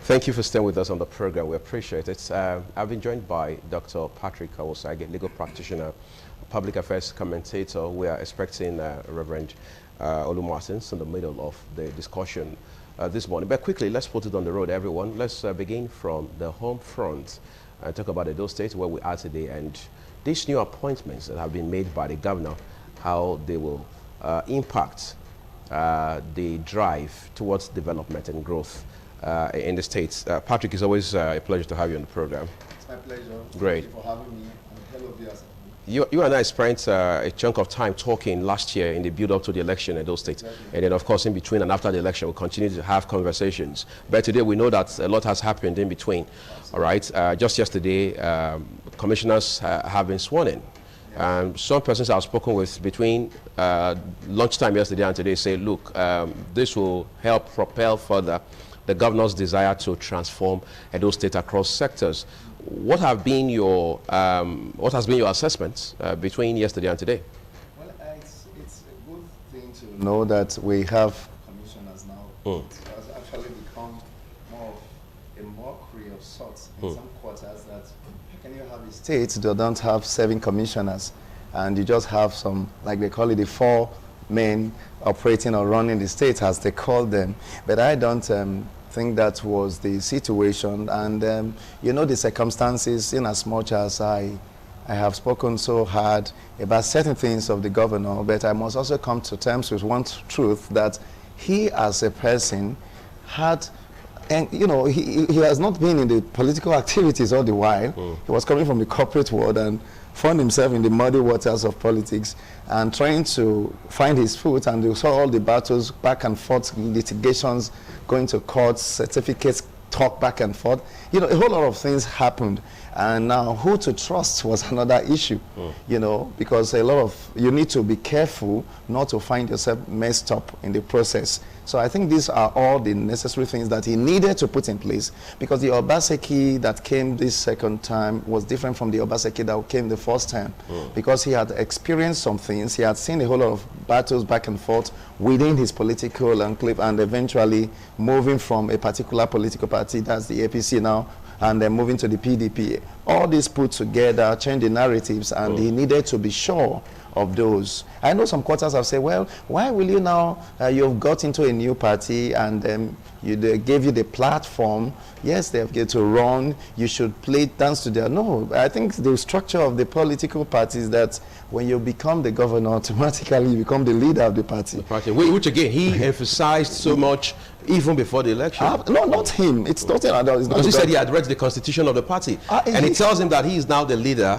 Thank you for staying with us on the program. We appreciate it. I've been joined by Dr. Patrick Awosage, legal practitioner, public affairs commentator. We are expecting Reverend Olu Martins in the middle of the discussion this morning. But quickly, let's put it on the road, everyone. Let's begin from the home front and talk about Edo State, where we are today, and these new appointments that have been made by the governor, how they will impact the drive towards development and growth in the States. Patrick, it's always a pleasure to have you on the program. It's my pleasure. Great. Thank you for having me. And hello, viewers. You and I spent a chunk of time talking last year in the build-up to the election in those states. Exactly. And then, of course, in between and after the election, we'll continue to have conversations. But today, we know that a lot has happened in between. Absolutely. All right. Just yesterday, commissioners have been sworn in. Some persons I've spoken with between lunchtime yesterday and today say, look, this will help propel further the governor's desire to transform Edo State across sectors. What have been your assessments between yesterday and today? Well, it's a good thing to know that we have commissioners now. It has actually become more of a mockery of sorts in some quarters that how can you have a state that don't have 7 commissioners and you just have some, like they call it, the 4 men operating or running the state as they call them. But I don't think that was the situation, and you know the circumstances, in as much as I have spoken so hard about certain things of the governor, but I must also come to terms with one truth, that he as a person had, and you know, he has not been in the political activities all the while. He was coming from the corporate world and found himself in the muddy waters of politics and trying to find his foot, and you saw all the battles back and forth, litigations, going to courts, certificates, talk back and forth. You know, a whole lot of things happened. And now who to trust was another issue, you know, because you need to be careful not to find yourself messed up in the process. So I think these are all the necessary things that he needed to put in place, because the Obaseki that came this second time was different from the Obaseki that came the first time, because he had experienced some things, he had seen a whole lot of battles back and forth within his political enclave, and eventually moving from a particular political party, that's the APC now, and then moving to the PDP. All this put together, change the narratives, and he needed to be sure of those. I know some quarters have said, well, why will you now, you've got into a new party and they gave you the platform. Yes, they have get to run, you should dance to their. No, I think the structure of the political party is that when you become the governor, automatically you become the leader of the party. Which again, he emphasized so much even before the election. No, not him. It's not another. Because he said he had read the constitution of the party. And it tells him that he is now the leader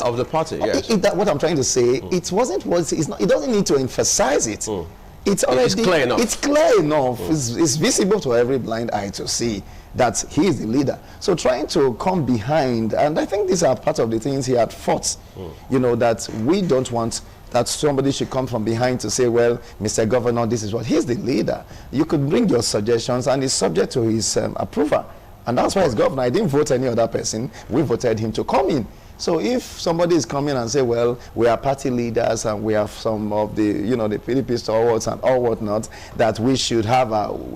of the party. Yes. What I'm trying to say, it wasn't, it doesn't need to emphasize it. It's clear enough. It's clear enough. It's visible to every blind eye to see that he is the leader. So trying to come behind, and I think these are part of the things he had fought, you know, that we don't want that somebody should come from behind to say, well, Mr. Governor, this is what, he's the leader. You could bring your suggestions and it's subject to his approval. And that's why he's governor. I didn't vote any other person. We voted him to come in. So if somebody is coming and say, well, we are party leaders and we have some of the, you know, the PDP stalwarts and all whatnot, that we should have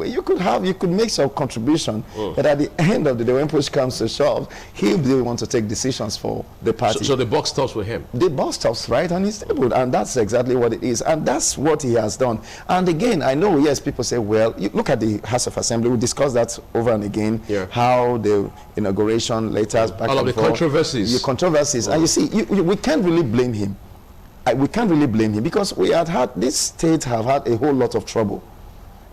you could make some contribution. But at the end of the day, when push comes to shove, he will want to take decisions for the party. So the buck stops with him? The buck stops right on his table, and that's exactly what it is. And that's what he has done. And again, I know, yes, people say, well, you look at the House of Assembly, we discussed that over and again, how the inauguration letters back all and of the forth, controversies. And you see, we can't really blame him. We can't really blame him, because this state have had a whole lot of trouble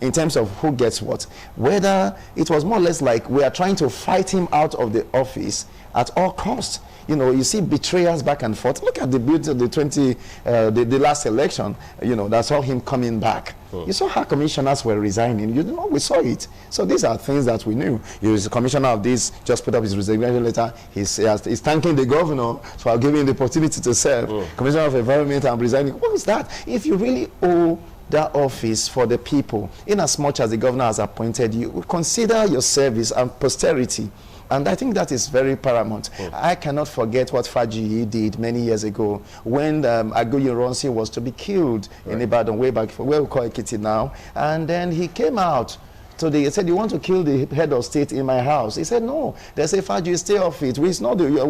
in terms of who gets what. Whether it was more or less like we are trying to fight him out of the office at all costs. You know, you see betrayals back and forth. Look at the last election. You know, that's all him coming back. You saw how commissioners were resigning. You know, we saw it. So these are things that we knew. He was the commissioner of this, just put up his resignation letter. He's thanking the governor for giving him the opportunity to serve. Commissioner of Environment, I'm resigning. What was that? If you really owe that office for the people, in as much as the governor has appointed you, consider your service and posterity. And I think that is very paramount. I cannot forget what Faji did many years ago when Agoye Ronsi was to be killed in Ibadan, way back, where we call Ekiti now. And then he came out he said, you want to kill the head of state in my house? He said, no. They say, Faju, stay off it. We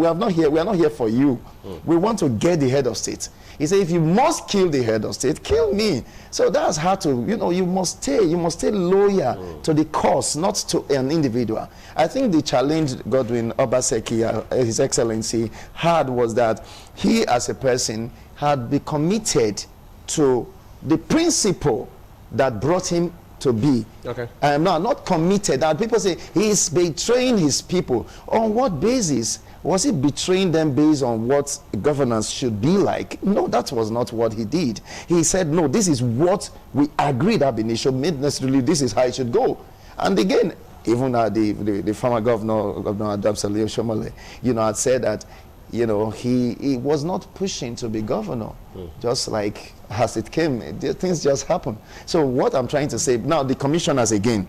are not here for you. We want to get the head of state. He said, if you must kill the head of state, kill me. So that's how to, you must stay loyal to the cause, not to an individual. I think the challenge Godwin Obaseki, His Excellency, had was that he as a person had been committed to the principle that brought him to be. Okay. Not committed. That people say he's betraying his people. On what basis? Was he betraying them based on what governance should be like? No, that was not what he did. He said, no, this is what we agreed at initial, made necessarily this is how it should go. And again, even the former Governor Adam Salih Shomole, had said that, he was not pushing to be governor. Just like as it came, things just happened. So what I'm trying to say, now the commissioners again,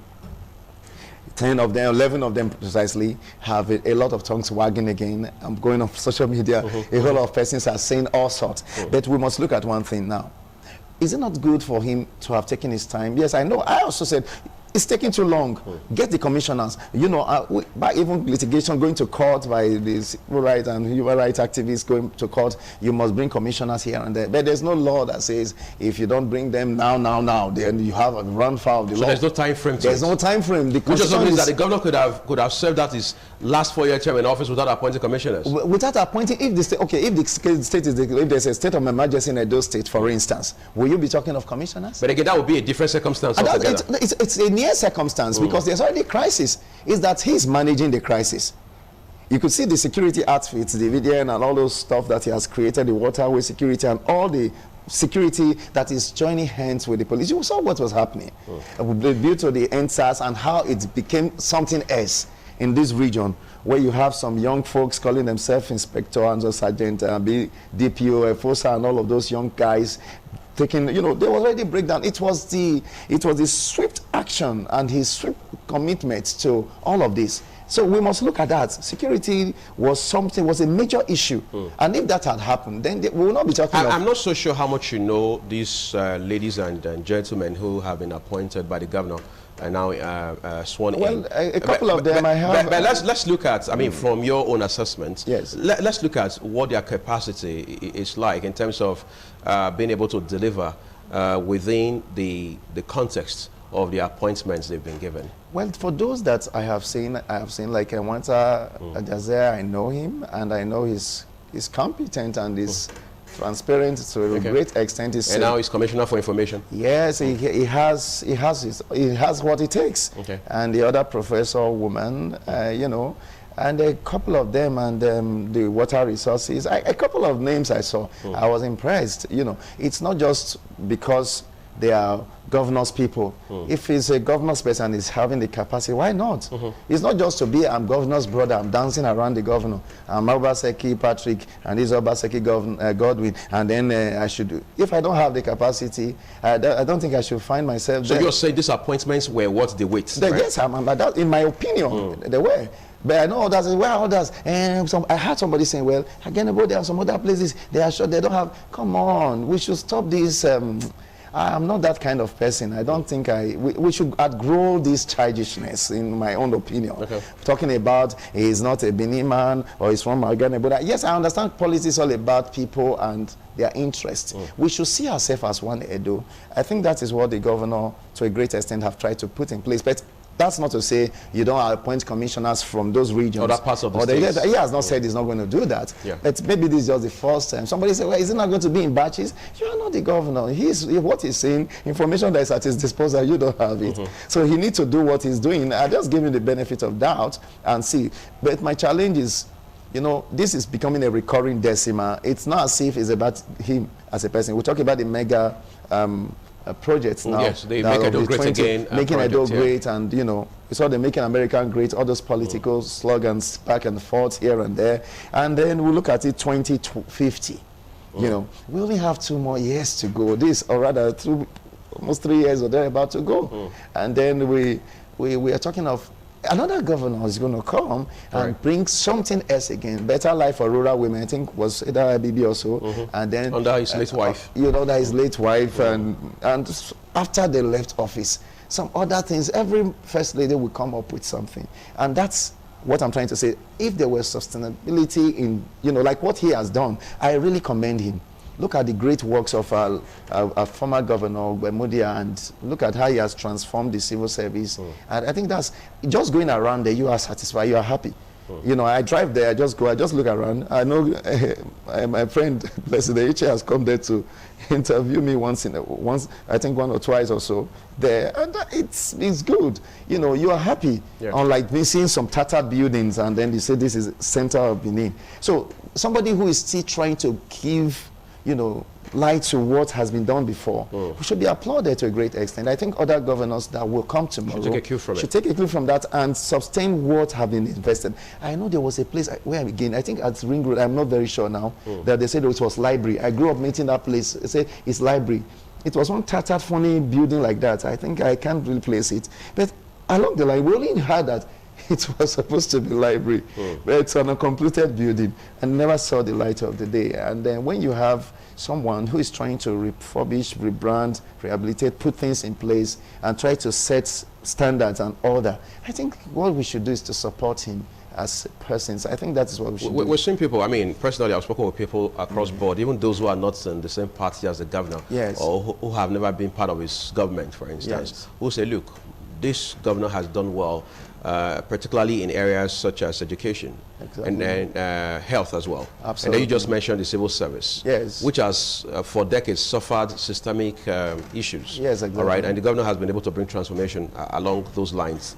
10 of them, 11 of them precisely, have a lot of tongues wagging again. I'm going on social media. A whole lot of persons are saying all sorts. But we must look at one thing now. Is it not good for him to have taken his time? Yes, I know. I also said, it's taking too long. Get the commissioners. By even litigation going to court, by the civil rights and human rights activists going to court, you must bring commissioners here and there. But there's no law that says if you don't bring them now, then you have a run foul of the law. So there's no time frame. There's no time frame. Which also means that the governor could have served out his last 4-year term in office without appointing commissioners. Without appointing, if the state, if the state is, if there's a state of emergency in Edo State, for instance, will you be talking of commissioners? But again, that would be a different circumstance altogether. It's a near circumstance because there's already a crisis. Is that he's managing the crisis. You could see the security outfits, the VDN and all those stuff that he has created, the waterway security and all the security that is joining hands with the police. You saw what was happening due to the NSAS and how it became something else in this region, where you have some young folks calling themselves inspector and sergeant, DPO, FOSA, and all of those young guys taking, there was already breakdown. It was the swift action and his swift commitment to all of this. So we must look at that. Security was a major issue. And if that had happened, then we will not be talking about... I'm not so sure how much you know these ladies and gentlemen who have been appointed by the governor and now sworn in. Well, a couple of them I have... But let's look at, from your own assessment, yes. Let's look at what their capacity is like in terms of being able to deliver within the context of the appointments they've been given. Well, for those that I have seen like Nwanta Ajaze, I know him, and I know he's competent and he's transparent to a great extent. And now he's Commissioner for Information. Yes, he has what it takes. Okay. And the other professor woman, and a couple of them, and the water resources, a couple of names I saw. I was impressed. It's not just because they are governor's people. If he's a governor's person and is having the capacity, why not? It's not just to be, I'm governor's brother, I'm dancing around the governor. I'm Obaseki Patrick, and he's Obaseki Godwin, and then I should, if I don't have the capacity, I don't think I should find myself there. So you're saying these appointments were worth the wait? Right? Yes, that, in my opinion, they were. But I know others, others, and I heard somebody saying, well, again, there are some other places, they are sure they don't have, come on, we should stop this. I'm not that kind of person. I don't think we should outgrow this childishness, in my own opinion. Talking about he's not a Benin man or he's from Ghana, but yes, I understand politics is all about people and their interests. We should see ourselves as one Edo. I think that is what the governor, to a great extent, have tried to put in place. But that's not to say you don't appoint commissioners from those regions. Other parts of the state. He has not said he's not going to do that. But maybe this is just the first time. Somebody said, well, is it not going to be in batches? You are not the governor. What he's saying, information that is at his disposal, you don't have it. So he needs to do what he's doing. I just give him the benefit of doubt and see. But my challenge is, this is becoming a recurring decimal. It's not as if it's about him as a person. We're talking about the mega projects now. Yes, they make Edo great again. Making Edo great, and we saw them making America great, all those political slogans back and forth here and there. And then we look at it 2050. We only have 2 more years to go. Or rather, almost 3 years, or they're about to go. And then we are talking of another governor is going to come and bring something else again. Better life for rural women, I think, was either IBB or so. And then under his late wife. Under his late wife, and after they left office. some other things. Every first lady will come up with something. And that's what I'm trying to say. If there were sustainability in, like what he has done, I really commend him. Look at the great works of our former governor, Mudia, and look at how he has transformed the civil service. And I think that's, just going around there, you are satisfied, you are happy. I drive there, I just look around. I know my friend, President Iche, has come there to interview me once, I think one or twice or so there, and it's good. You are happy, unlike me seeing some tattered buildings and then they say this is center of Benin. So somebody who is still trying to give, light to what has been done before, we should be applauded to a great extent. I think other governors that will come tomorrow should take a cue from that and sustain what have been invested. I know there was a place where, again, I think at Ring Road, I'm not very sure now, that they said it was library. I grew up meeting that place. They say it's library. It was one tattered, funny building like that. I think I can't really place it. But along the line, we only heard that it was supposed to be library, but it's an uncompleted building and never saw the light of the day. And then when you have someone who is trying to refurbish, rebrand, rehabilitate, put things in place, and try to set standards and order, I think what we should do is to support him as persons. I think that is what we should do. We're seeing people, I mean, personally, I've spoken with people across board, even those who are not in the same party as the governor, or who have never been part of his government, for instance, who say, look, this governor has done well, particularly in areas such as education and then health as well. Absolutely. And then you just mentioned the civil service, which has for decades suffered systemic issues. Yes, exactly. All right, and the governor has been able to bring transformation along those lines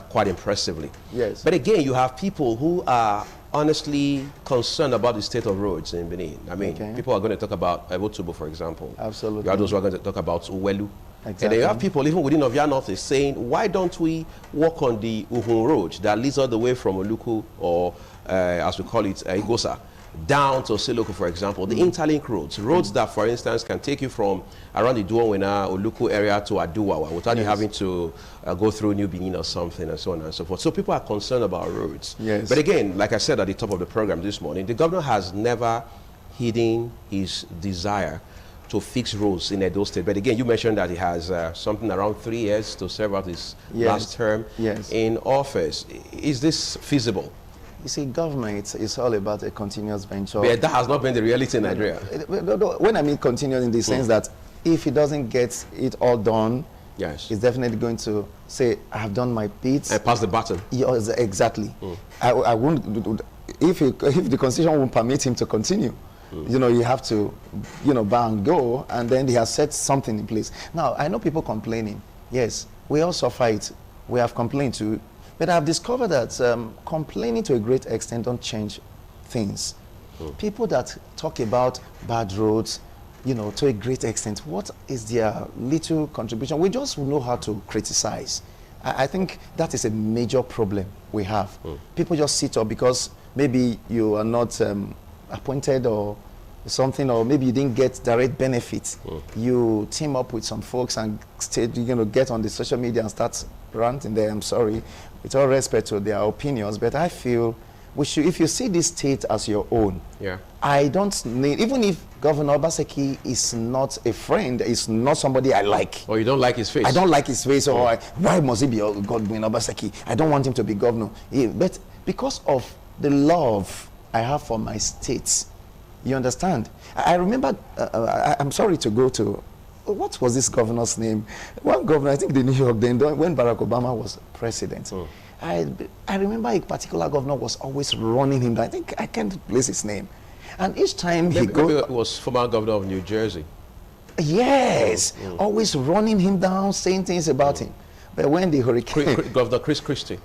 quite impressively. Yes. But again, you have people who are honestly concerned about the state of roads in Benin. I mean, people are going to talk about Ebotubo, for example. Absolutely. You have those who are going to talk about Uwelu. Exactly. And then you have people even within Ovia North is saying, why don't we walk on the Uhun Road that leads all the way from Oluku, or as we call it, Igosa, down to Siloko, for example, the interlink roads that, for instance, can take you from around the Duonwena, Oluku area to Aduwawa without you having to go through New Benin or something, and so on and so forth. So people are concerned about roads. Yes. But again, like I said at the top of the program this morning, the governor has never hidden his desire to fix roads in Edo State. But again, you mentioned that he has something around 3 years to serve out his last term in office. Is this feasible? You see, government is all about a continuous venture. But that has not been the reality in Nigeria. When I mean continuous in the sense that if he doesn't get it all done, he's definitely going to say, I have done my bit. And pass the baton. Yes, exactly. I won't, if the constitution won't permit him to continue, you have to, bow and go, and then he has set something in place. Now, I know people complaining. Yes, we all suffer it. We have complained too. But I've discovered that complaining to a great extent don't change things. People that talk about bad roads, to a great extent, what is their little contribution? We just know how to criticize. I think that is a major problem we have. People just sit up because maybe you are not appointed or something, or maybe you didn't get direct benefits. You team up with some folks and get on the social media and start ranting there. I'm sorry, with all respect to their opinions, but I feel we should, if you see this state as your own, I don't need, even if Governor Obaseki is not a friend, is not somebody I like. Or you don't like his face. I don't like his face, or why must he be Godwin Obaseki? I don't want him to be governor. But because of the love I have for my states, you understand? I remember, I'm sorry to go to, what was this governor's name? One governor, I think the New York, then when Barack Obama was president. I remember a particular governor was always running him down. I think I can't place his name. And each time he goes... It was former governor of New Jersey. Yes, always running him down, saying things about him. But when the hurricane... Governor Chris Christie.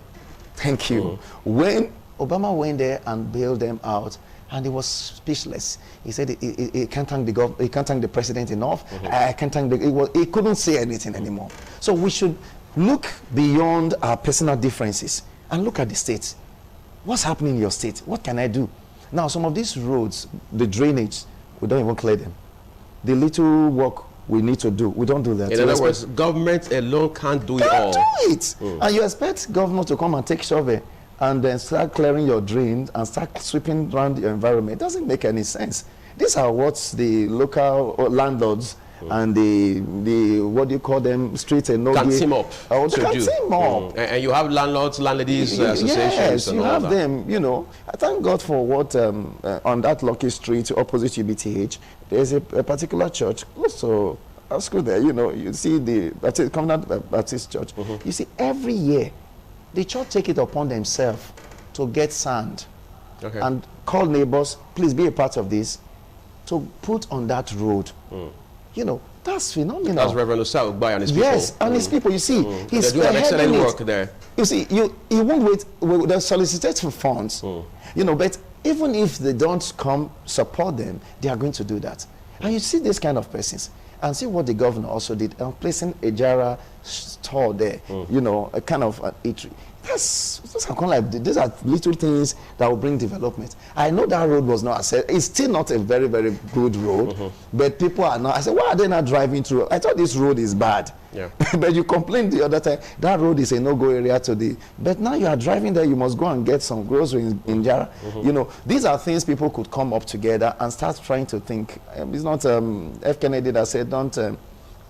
Thank you. When Obama went there and bailed them out, and he was speechless. He said he can't thank the president enough. I can't thank he couldn't say anything anymore. So we should look beyond our personal differences and look at the state. What's happening in your state? What can I do? Now, some of these roads, the drainage, we don't even clear them. The little work we need to do, we don't do that. In other words, government alone can't do it all. Can't do it. And you expect governor to come and take shovel and then start clearing your drains and start sweeping around your environment. It doesn't make any sense. These are what the local landlords and the what do you call them, streets and no can team up. Oh, they can team up. And you have landlords, landladies associations. Yes, and you all have that. them. You know, I thank God for what on that lucky street opposite UBTH. There's a particular church also. I school there. You know, you see the Covenant Baptist Church. You see every year, the church take it upon themselves to get sand and call neighbors, please be a part of this, to put on that road. You know, that's phenomenal. That's Reverend Osai Ugbai and his people. Yes, and his people, you see, he's doing an excellent work there. You see, he won't wait, they're solicited for funds, you know, but even if they don't come support them, they are going to do that. And you see this kind of persons, and see what the governor also did, placing a Jara store there, you know, a kind of eatery. These are little things that will bring development. I know that road was not, it's still not a very, very good road, but people are not, I said, why are they not driving through? I thought this road is bad. Yeah. But you complained the other time, that road is a no-go area today. But now you are driving there, you must go and get some groceries in Jara. You know, these are things people could come up together and start trying to think. It's not F. Kennedy that said, don't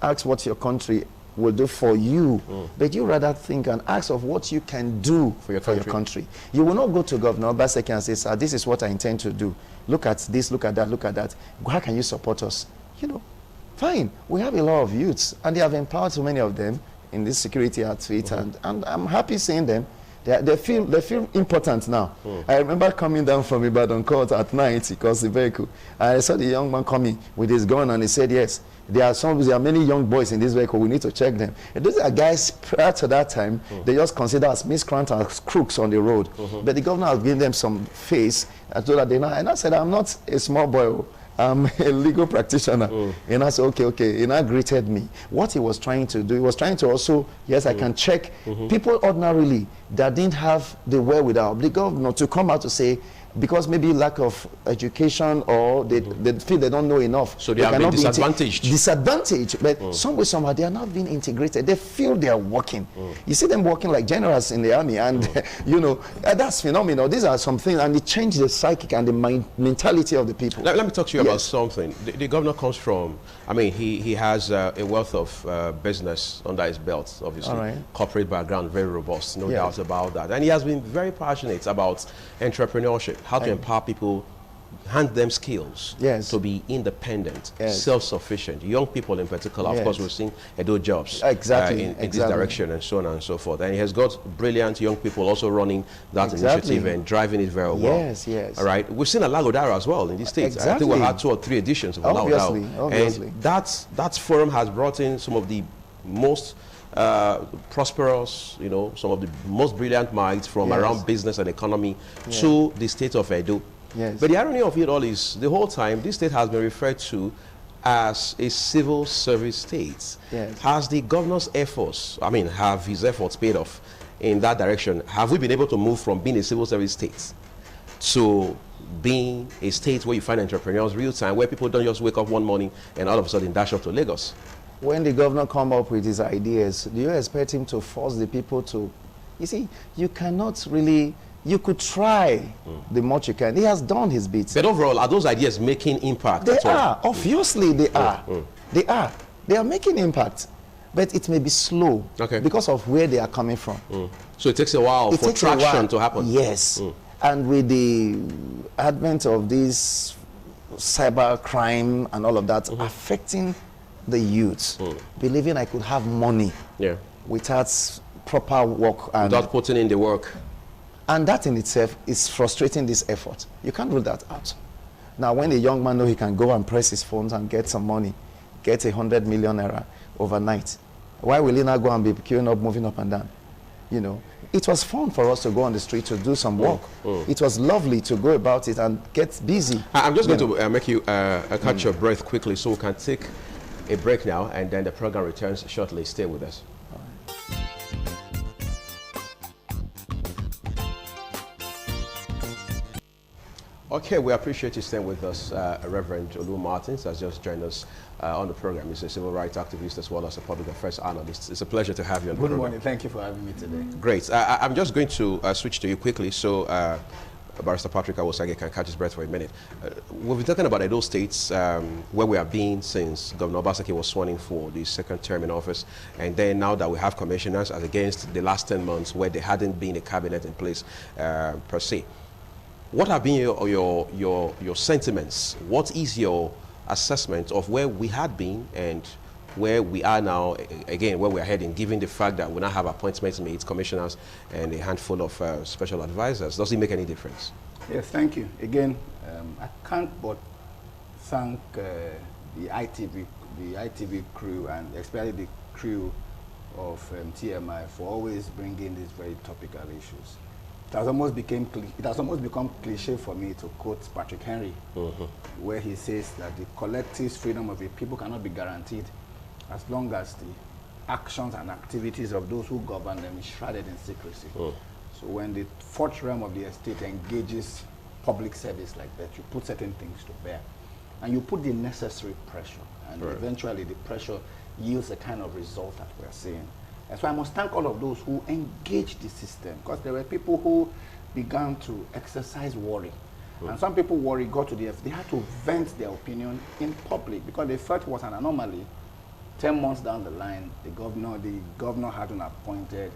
ask what your country will do for you, but you rather think and ask of what you can do for your country. You will not go to Governor Obaseki and say, sir, this is what I intend to do. Look at this, look at that, look at that. How can you support us? You know, fine. We have a lot of youths, and they have empowered so many of them in this security outfit, and I'm happy seeing them. They feel important now. I remember coming down from Ibadan Court at night because the vehicle. I saw the young man coming with his gun, and he said, yes, there are many young boys in this vehicle. We need to check them. And those are guys prior to that time, they just consider as miscreants, as crooks on the road. But the governor has given them some face so that they know. And I said, I'm not a small boy. I'm a legal practitioner. And I said, okay. And I greeted me. What he was trying to do, he was trying to also, yes, I can check people ordinarily that didn't have the wherewithal, the governor, to come out to say, because maybe lack of education or they feel they don't know enough. So they are being disadvantaged. Disadvantaged, but some way, somehow, they are not being integrated. They feel they are working. You see them working like generals in the army, and you know, that's phenomenal. These are some things, and it changed the psychic and the mentality of the people. Let me talk to you about something. The governor comes from, I mean, he has a wealth of business under his belt, obviously. Corporate background, very robust, no doubt about that. And he has been very passionate about entrepreneurship, how to empower people, hand them skills to be independent, self-sufficient. Young people in particular, of course, we're seeing Edo jobs in this direction and so on and so forth. And he has got brilliant young people also running that initiative and driving it very well. All right. We've seen Alagodara as well in these states. I think we had 2 or 3 editions of Alagodara. And that forum has brought in some of the most prosperous, you know, some of the most brilliant minds from around business and economy to the state of Edo. But the irony of it all is, the whole time, this state has been referred to as a civil service state. Has the governor's efforts, I mean, have his efforts paid off in that direction? Have we been able to move from being a civil service state to being a state where you find entrepreneurs real time, where people don't just wake up one morning and all of a sudden dash up to Lagos? When the governor come up with his ideas, do you expect him to force the people to? You see, you cannot really, you could try the much you can. He has done his bits. But overall, are those ideas making impact? They are. Obviously, they are. They are. They are making impact. But it may be slow because of where they are coming from. So it takes a while for traction to happen. Yes. And with the advent of this cyber crime and all of that affecting the youths, believing I could have money without proper work and without putting in the work, and that in itself is frustrating this effort. You can't rule that out. Now, when a young man knows he can go and press his phones and get some money, get 100 million naira overnight, why will he not go and be queuing up, moving up and down? You know, it was fun for us to go on the street to do some work. It was lovely to go about it and get busy. I'm just going to make you catch your breath quickly so we can take a break now, and then the program returns shortly. Stay with us. Okay, we appreciate you staying with us. Reverend Olu Martins has just joined us on the program. He's a civil rights activist as well as a public affairs analyst. It's a pleasure to have you on the program. Good morning. Thank you for having me today. Great. I'm just going to switch to you quickly. So Barrister Patrick Awosage can catch his breath for a minute. We've been talking about those states where we have been since Governor Obaseki was sworn in for the second term in office, and then now that we have commissioners, as against the last 10 months where there hadn't been a cabinet in place per se. What have been your sentiments? What is your assessment of where we had been and where we are now, again, where we're heading, given the fact that we now have appointments made, commissioners, and a handful of special advisors? Does it make any difference? Yes, thank you. Again, I can't but thank the ITV crew, and especially the crew of TMI, for always bringing these very topical issues. It has almost become cliche for me to quote Patrick Henry, where he says that the collective freedom of a people cannot be guaranteed as long as the actions and activities of those who govern them is shrouded in secrecy. So when the fourth realm of the estate engages public service like that, you put certain things to bear, and you put the necessary pressure, and eventually the pressure yields the kind of result that we're seeing. And so I must thank all of those who engaged the system, because there were people who began to exercise worry. And some people got to they had to vent their opinion in public because they felt it was an anomaly. 10 months down the line, the governor hadn't appointed,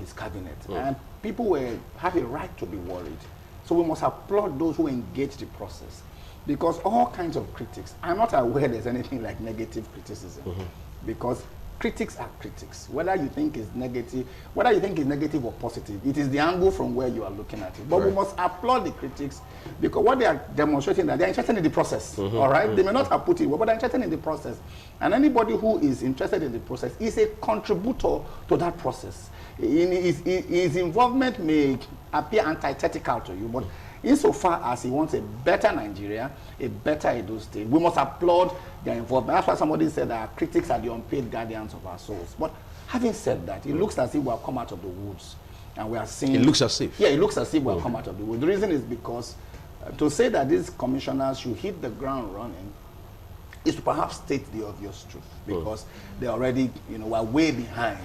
his cabinet, and people had a right to be worried. So we must applaud those who engaged the process, because all kinds of critics. I'm not aware there's anything like negative criticism, because critics are critics. Whether you think it's negative, or positive, it is the angle from where you are looking at it. But we must applaud the critics, because what they are demonstrating that they're interested in the process. All right, they may not have put it well, but they're interested in the process. And anybody who is interested in the process is a contributor to that process. His involvement may appear antithetical to you, but insofar as he wants a better Nigeria, a better Edo State, we must applaud their involvement. That's why somebody said that our critics are the unpaid guardians of our souls. But having said that, it looks as if we have come out of the woods, and we are seeing. It looks as if. Yeah, it looks as if we have come out of the woods. The reason is because to say that these commissioners should hit the ground running is to perhaps state the obvious truth, because they already, were way behind.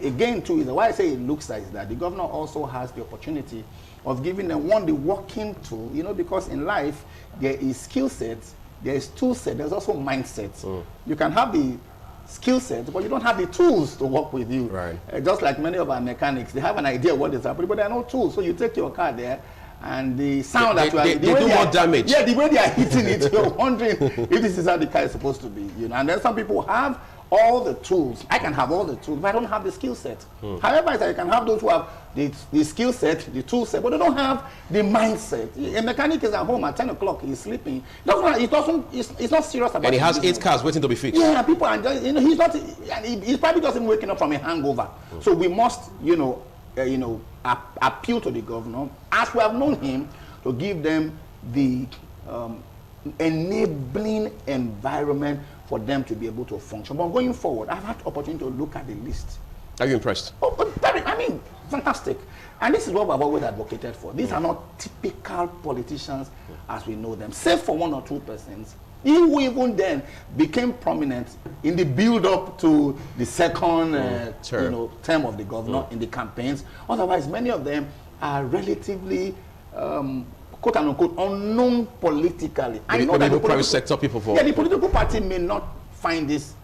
Again, too, is why I say it looks like that. The governor also has the opportunity of giving them the working tool, because in life there is skill sets, there is tool set, there's also mindset. You can have the skill set, but you don't have the tools to work with you. Just like many of our mechanics, they have an idea what is happening, but there are no tools. So you take your car there, and the sound they do more damage. Yeah, the way they are hitting it, you're wondering if this is how the car is supposed to be. And then some people have all the tools. I can have all the tools, but I don't have the skill set. However, I can have those who have the skill set, the tool set, but they don't have the mindset. A mechanic is at home at 10 o'clock, he's sleeping. He's not serious about it. And he has 8 cars waiting to be fixed. Yeah, people are just, he's not, and he probably doesn't waking up from a hangover. So we must, appeal to the governor, as we have known him, to give them the enabling environment for them to be able to function. But going forward, I've had the opportunity to look at the list. Are you impressed? Fantastic. And this is what I've always advocated for. These are not typical politicians as we know them, save for 1 or 2 persons. Who even then became prominent in the build-up to the second term of the governor in the campaigns. Otherwise, many of them are relatively quote unquote unknown politically. I know that the private sector people the political party may not find this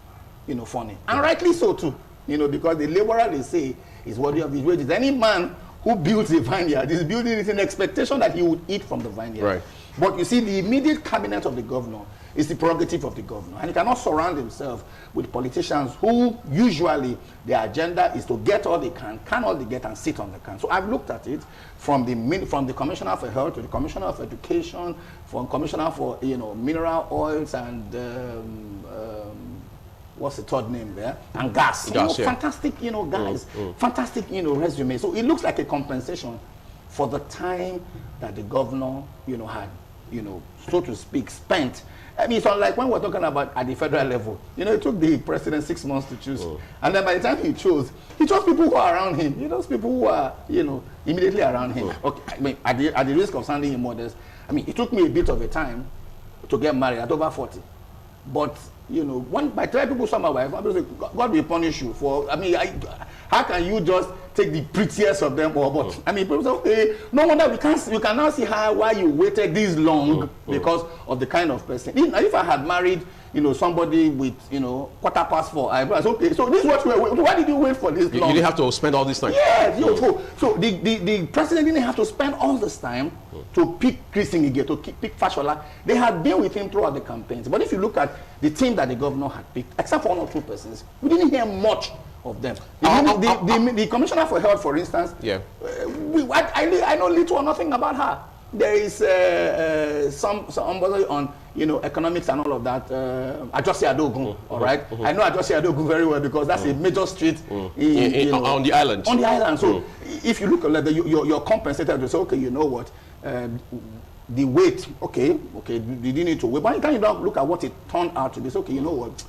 funny, and rightly so too. Because the laborer, they say, is worthy of his wages. Any man who builds a vineyard is building it in expectation that he would eat from the vineyard. But you see, the immediate cabinet of the governor is the prerogative of the governor, and he cannot surround himself with politicians who usually their agenda is to get all they can all they get, and sit on the can. So I've looked at it from the Commissioner for Health to the Commissioner of Education, from Commissioner for mineral oils and what's the third name there? And gas. Fantastic, guys. Fantastic, resume. So it looks like a compensation for the time that the governor, had, so to speak, spent. It's unlike when we're talking about at the federal level. It took the president 6 months to choose. And then by the time he chose people who are around him. Those people who are, immediately around him. Okay, at the risk of sounding immodest, it took me a bit of a time to get married at over 40. But, you know, by telling people somehow, God will punish you for, I mean, how can you just take the prettiest of them or what? I mean, people say, okay, no wonder we can now see why you waited this long because of the kind of person. If I had married, you know, somebody with, you know, 4:15, I was okay. So this is what why did you wait for this long? You didn't have to spend all this time. Yeah, so the president didn't have to spend all this time to pick Chris Ngige, to pick Fashola. They had been with him throughout the campaigns. But if you look at the team that the governor had picked, except for 1 or 2 persons, we didn't hear much of them. The commissioner for health, for instance, I know little or nothing about her. There is somebody on, you know, economics and all of that, Ajosi Adogun, all right? I know Ajosi Adogun very well because that's a major street on the island. On the island. So if you look at that, you're compensated to say, okay, you know what, the weight, okay, you didn't need to wait. But you don't look at what it turned out to be. It's okay, you know what,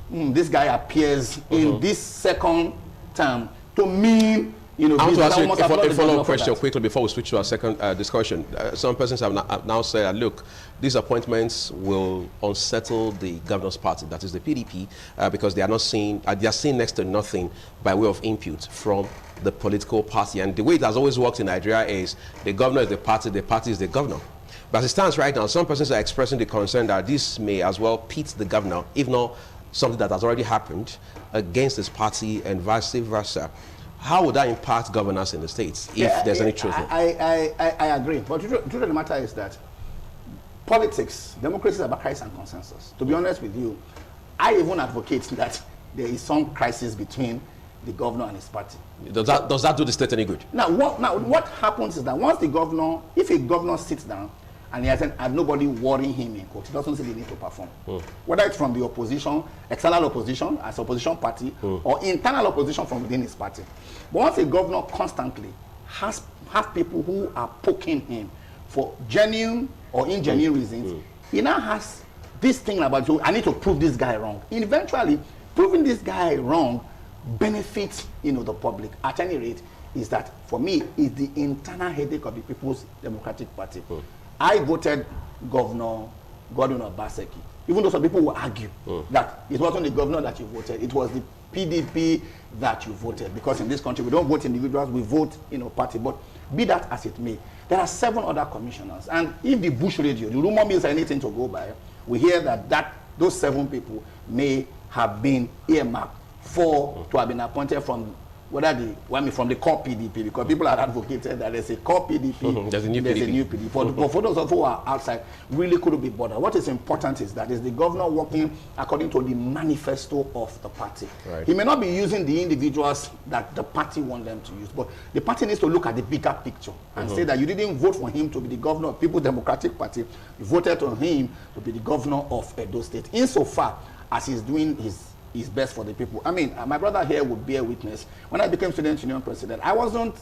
this guy appears in this second term to mean, you know, I want to ask you a follow-up question quickly before we switch to our second discussion. Some persons have now said, look, these appointments will unsettle the governor's party, that is the PDP, because they are not seeing, they are seeing next to nothing by way of input from the political party. And the way it has always worked in Nigeria is the governor is the party is the governor. But as it stands right now, some persons are expressing the concern that this may as well pit the governor, if not something that has already happened, against his party and vice versa. How would that impact governance in the states, if there's any truth? I agree. But the truth of the matter is that politics, democracy is about crisis and consensus. To be honest with you, I even advocate that there is some crisis between the governor and his party. Does that do the state any good? Now what happens is that once the governor, if a governor sits down and he has nobody worrying him in court, he doesn't see the need to perform. Whether it's from the opposition, external opposition as opposition party, or internal opposition from within his party. But once a governor constantly has people who are poking him for genuine or ingenuine reasons, he now has this thing about, so I need to prove this guy wrong. And eventually, proving this guy wrong benefits, you know, the public. At any rate, is that for me is the internal headache of the People's Democratic Party. I voted Governor Godwin Obaseki, even though some people will argue that it wasn't the governor that you voted, it was the PDP that you voted, because in this country we don't vote individuals, we vote, you know, party. But be that as it may, there are 7 other commissioners, and if the Bush radio, the rumor mills are anything to go by, we hear that those 7 people may have been earmarked to have been appointed from from the core PDP, because people are advocated that there's a core PDP, there's a new PDP. But for those of who are outside, really couldn't be bothered. What is important is that is the governor working according to the manifesto of the party. Right. He may not be using the individuals that the party want them to use, but the party needs to look at the bigger picture and say that you didn't vote for him to be the governor of People's Democratic Party, you voted on him to be the governor of Edo State, insofar as he's doing his best for the people. I mean, my brother here would bear witness. When I became Student Union President, I wasn't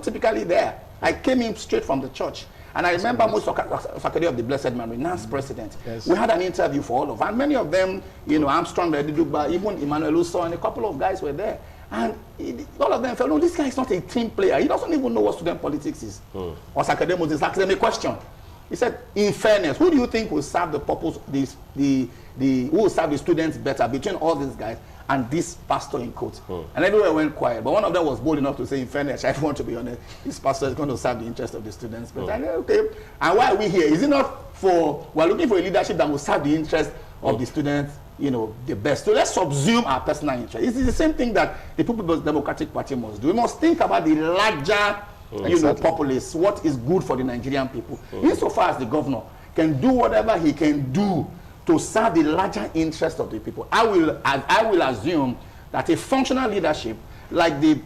typically there. I came in straight from the church. And I remember most faculty of the Blessed Memory, NAS president. Yes. We had an interview for all of them. And many of them, you know, Armstrong, Redidugba, even Emmanuel Uso, and a couple of guys were there. And all of them felt, no, this guy is not a team player. He doesn't even know what student politics is. Or academics is academic question. He said, in fairness, who do you think will serve the purpose, who will serve the students better between all these guys and this pastor in quotes? And everywhere went quiet. But one of them was bold enough to say, in fairness, I want to be honest, this pastor is going to serve the interest of the students better. I said, okay. And why are we here? Is it not we're looking for a leadership that will serve the interest of the students, you know, the best. So let's subsume our personal interest. It's the same thing that the People's Democratic Party must do. We must think about the larger populace, what is good for the Nigerian people. Insofar as the governor can do whatever he can do to serve the larger interest of the people, I will assume that a functional leadership like the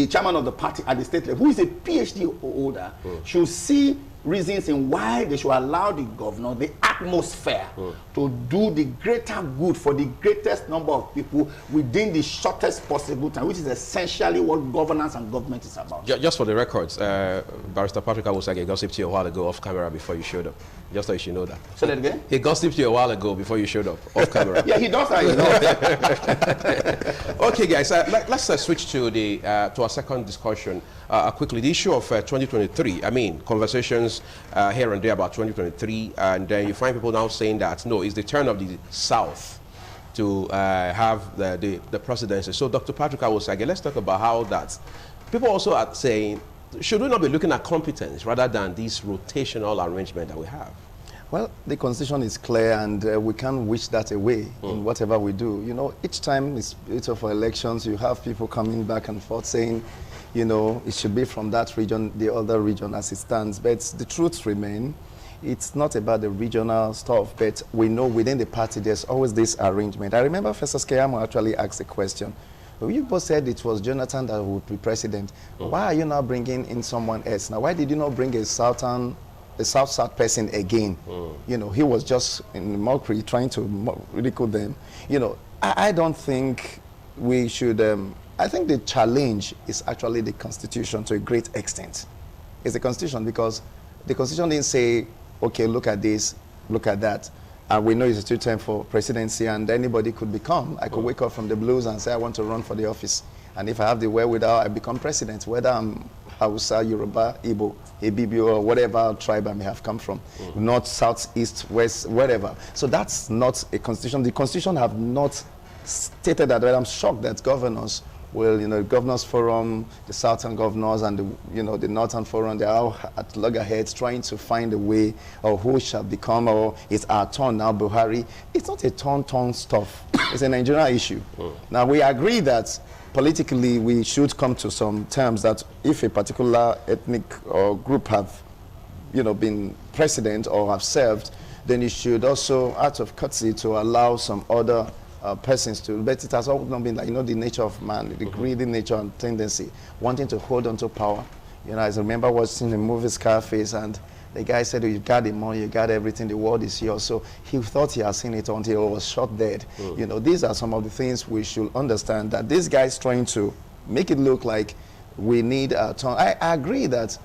chairman of the party at the state level, who is a PhD holder, should see reasons in why they should allow the governor the atmosphere to do the greater good for the greatest number of people within the shortest possible time, which is essentially what governance and government is about. Just for the records, Barrister Patrick Awosage gossiped to you a while ago off camera before you showed up. Just so you should know that. Say that again? He gossiped to you a while ago before you showed up off camera. Yeah, he does that. Okay, guys, let's switch to our second discussion quickly. The issue of 2023. I mean, conversations questions here and there about 2023, and then you find people now saying that, no, it's the turn of the South to have the presidency. So Dr. Patrick Awosage, let's talk about how that, people also are saying, should we not be looking at competence rather than this rotational arrangement that we have? Well, the constitution is clear, and we can't wish that away in whatever we do. You know, each time it's for elections, you have people coming back and forth saying, you know, it should be from that region, the other region as it stands. But the truth remains, it's not about the regional stuff, but we know within the party there's always this arrangement. I remember Festus Keyamo actually asked a question. You both said it was Jonathan that would be president. Why are you now bringing in someone else? Now, why did you not bring a South person again? You know, he was just in mockery trying to ridicule them. You know, I don't think we should, I think the challenge is actually the Constitution to a great extent. It's the Constitution, because the Constitution didn't say, okay, look at this, look at that. And we know it's a 2-term for presidency, and anybody could become. I could wake up from the blues and say, I want to run for the office. And if I have the wherewithal, I become president, whether I'm Hausa, Yoruba, Igbo, Ibibio, or whatever tribe I may have come from, north, south, east, west, wherever. So that's not a constitution. The constitution have not stated that, but I'm shocked that governors will, you know, governors forum, the southern governors and the, you know, the northern forum, they're all at loggerheads trying to find a way of who shall become, or it's our turn now, Buhari. It's not a turn stuff. It's a Nigerian issue. Now, we agree that politically we should come to some terms that if a particular ethnic or group have, you know, been president or have served, then you should also, out of courtesy, to allow some other persons to, but it has always not been like, you know, the nature of man, the greedy nature and tendency, wanting to hold on to power. You know, I remember watching the movie Scarface, and the guy said, you got the money, you got everything, the world is yours. So he thought he had seen it until he was shot dead. You know, these are some of the things we should understand, that this guy is trying to make it look like we need a turn. I agree that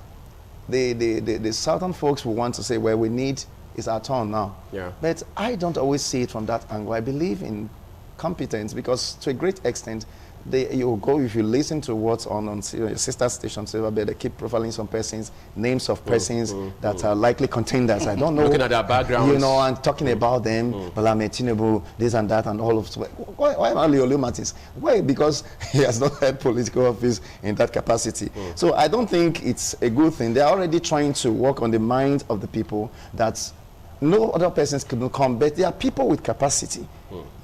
the southern folks will want to say, well, we need, it's our turn now. Yeah. But I don't always see it from that angle. I believe in competence, because to a great extent, you go, if you listen to what's on your sister station, they keep profiling some persons, names of persons that are likely contenders. I don't know. Looking at their backgrounds. You know, and talking about them, Balame Tinubu, this and that, and all of that. Why not Leo Martins? Why? Because he has not had political office in that capacity. So I don't think it's a good thing. They're already trying to work on the mind of the people that no other persons could come, but there are people with capacity,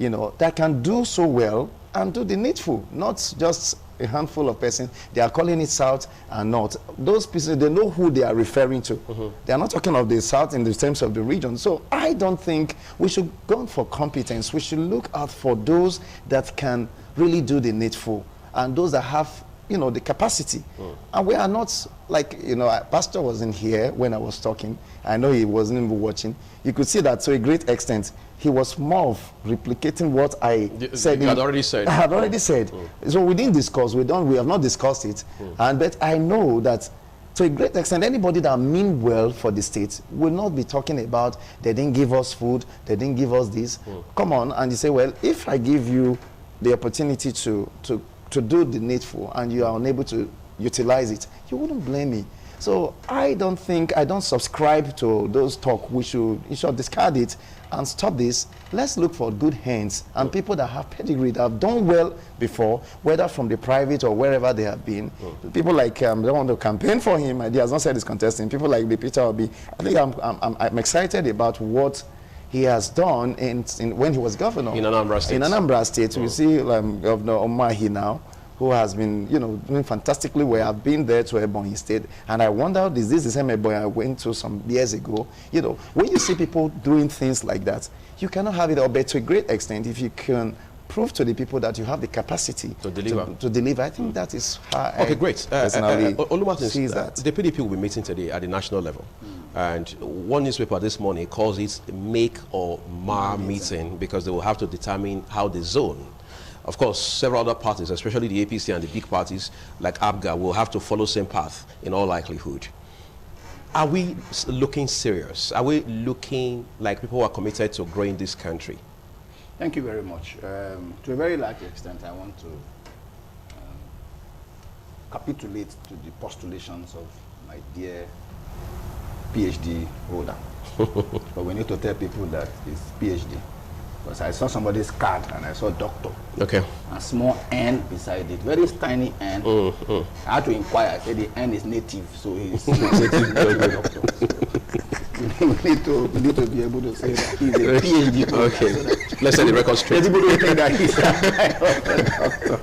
you know, that can do so well and do the needful, not just a handful of persons. They are calling it South and North. Those people, they know who they are referring to. They are not talking of the South in the terms of the region. So I don't think we should go for competence. We should look out for those that can really do the needful and those that have, you know, the capacity. And we are not, like, you know, Pastor wasn't here when I was talking. I know he wasn't even watching. You could see that to a great extent, he was more of replicating what I said. You had already said. I had already said. So we didn't discuss, we have not discussed it. But I know that to a great extent, anybody that mean well for the state will not be talking about, they didn't give us food, they didn't give us this. Come on, and you say, well, if I give you the opportunity to do the needful and you are unable to utilize it, you wouldn't blame me. So I don't subscribe to those talk. We should discard it and stop this. Let's look for good hands and people that have pedigree, that have done well before, whether from the private or wherever they have been. People like, they want to campaign for him, he has not said he's contesting. People like Peter Obi. I think I'm excited about what he has done when he was governor. In Anambra State. In Anambra State, we see Governor Omahi now, who has been, you know, doing fantastically well. I've been there to Ebonyi State, and I wonder, is this the same Ebonyi I went to some years ago? You know, when you see people doing things like that, you cannot have it all, but to a great extent, if you can prove to the people that you have the capacity to deliver. I think that is how okay, great. Personally sees that. The PDP will be meeting today at the national level. And one newspaper this morning calls it make or mar meeting, because they will have to determine how they zone. Of course, several other parties, especially the APC and the big parties like ABGA, will have to follow the same path in all likelihood. Are we looking serious? Are we looking like people who are committed to growing this country? Thank you very much. To a very large extent, I want to capitulate to the postulations of my dear PhD holder. But we need to tell people that it's PhD. Because I saw somebody's card and I saw doctor. Okay. A small N beside it, very tiny N. I had to inquire. I said the N is native, so he's native doctor. we need to be able to say that he's a PhD. Okay. So let's set the record straight. People don't think that he's a doctor.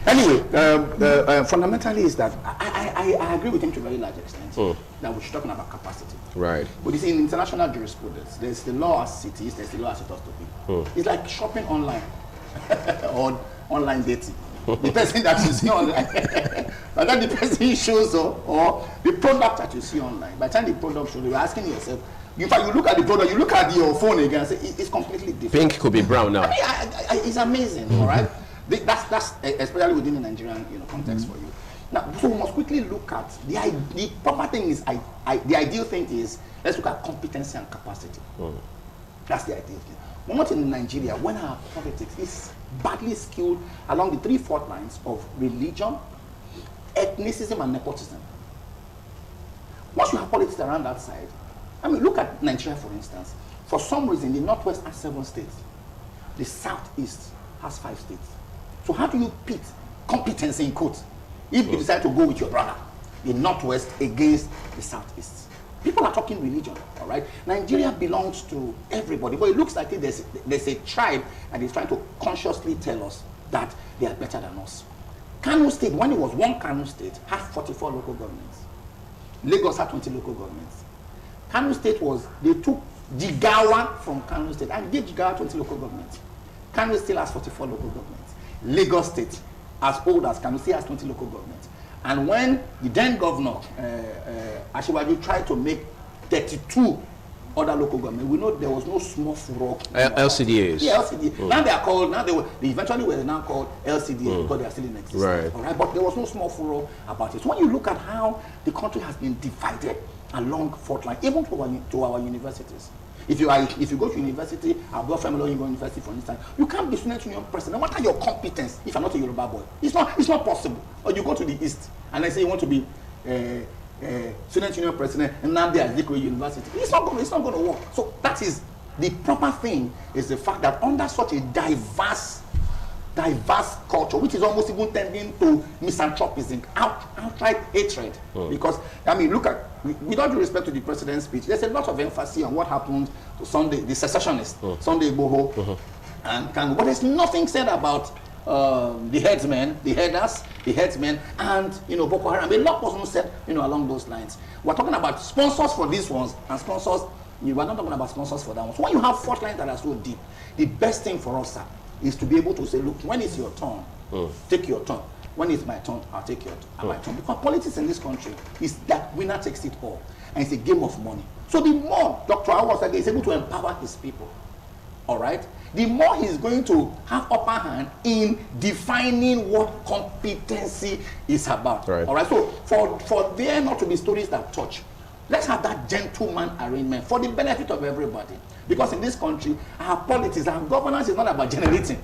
Anyway, fundamentally is that I agree with him to a very large extent that we're talking about capacity. Right. But you see, in international jurisprudence, there's the law as it is, there's the law as it ought to be. It's like shopping online or online dating. The person that you see online, by the time the person shows up, or the product that you see online, by the time the product shows, you're asking yourself, in fact, you look at the product, you look at your phone again and say, it's completely different. Pink could be brown now. I mean, it's amazing, all right? That's especially within the Nigerian context for you. Now, so we must quickly look at the proper thing is the ideal thing is let's look at competency and capacity. That's the ideal thing. We're not in Nigeria when our politics is badly skewed along the 3 fault lines of religion, ethnicism, and nepotism. Once you have politics around that side, I mean, look at Nigeria for instance. For some reason, the Northwest has 7 states. The Southeast has 5 states. So how do you pit competency in quotes if you decide to go with your brother, the Northwest against the Southeast? People are talking religion, all right? Nigeria belongs to everybody, but it looks like there's a tribe that is trying to consciously tell us that they are better than us. Kano State, when it was one Kano State, had 44 local governments. Lagos had 20 local governments. Kano State they took Jigawa from Kano State and gave Jigawa 20 local governments. Kano still has 44 local governments. Lagos State, as old as Kano, still has 20 local governments. And when the then governor, Asiwaju, tried to make 32 other local governments, we know there was no small furor. LCDAs. Yeah, LCDA. Now they are called, they eventually were now called LCDA because they are still in existence. Right. All right, but there was no small furor about it. So when you look at how the country has been divided along fault line, even to our universities. If you go to university, Abroad Family University, for instance, you can't be student union president, no matter your competence, if you're not a Yoruba boy. It's not possible. Or you go to the East, and they say you want to be student union president, and now they are Zikwe University. It's not going to work. So that is the proper thing, is the fact that under such a diverse culture, which is almost even tending to misanthropism, outright hatred. Because, I mean, look at, with all due respect to the president's speech, there's a lot of emphasis on what happened to Sunday, the secessionist, Sunday Igboho, but there's nothing said about the headsmen, and Boko Haram. A lot wasn't said, along those lines. We're talking about sponsors for these ones and sponsors. We're not talking about sponsors for that one. So when you have fault lines that are so deep, the best thing for us, sir, is to be able to say, look, when it's your turn, take your turn. When it's my turn, I'll take my turn. Because politics in this country is that winner takes it all. And it's a game of money. So the more Dr. Awosage is able to empower his people, all right, the more he's going to have upper hand in defining what competency is about. Right. All right, so for there not to be stories that touch, let's have that gentleman arrangement for the benefit of everybody. Because in this country, our politics, our governance is not about generating.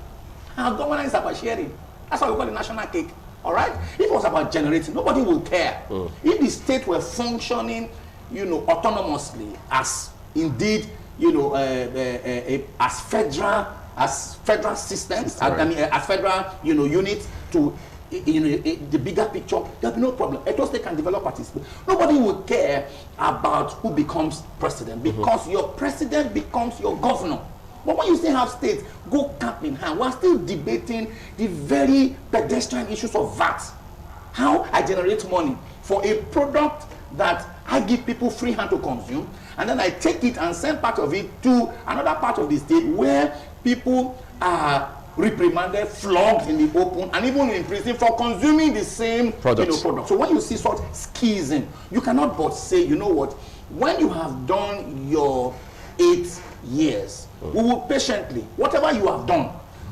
Our governance is about sharing. That's why we call it national cake. All right? If it was about generating, nobody would care. If the state were functioning, autonomously, as indeed, as federal systems, right. As federal, units to the bigger picture, there'll be no problem. Edo State can develop participate. Nobody will care about who becomes president, because your president becomes your governor. But when you still have states go cap in hand, we're still debating the very pedestrian issues of VAT. How I generate money for a product that I give people free hand to consume, and then I take it and send part of it to another part of the state where people are reprimanded, flogged in the open, and even in prison for consuming the same product. So when you see such schism, you cannot but say, you know what, when you have done your 8 years, we will patiently, whatever you have done,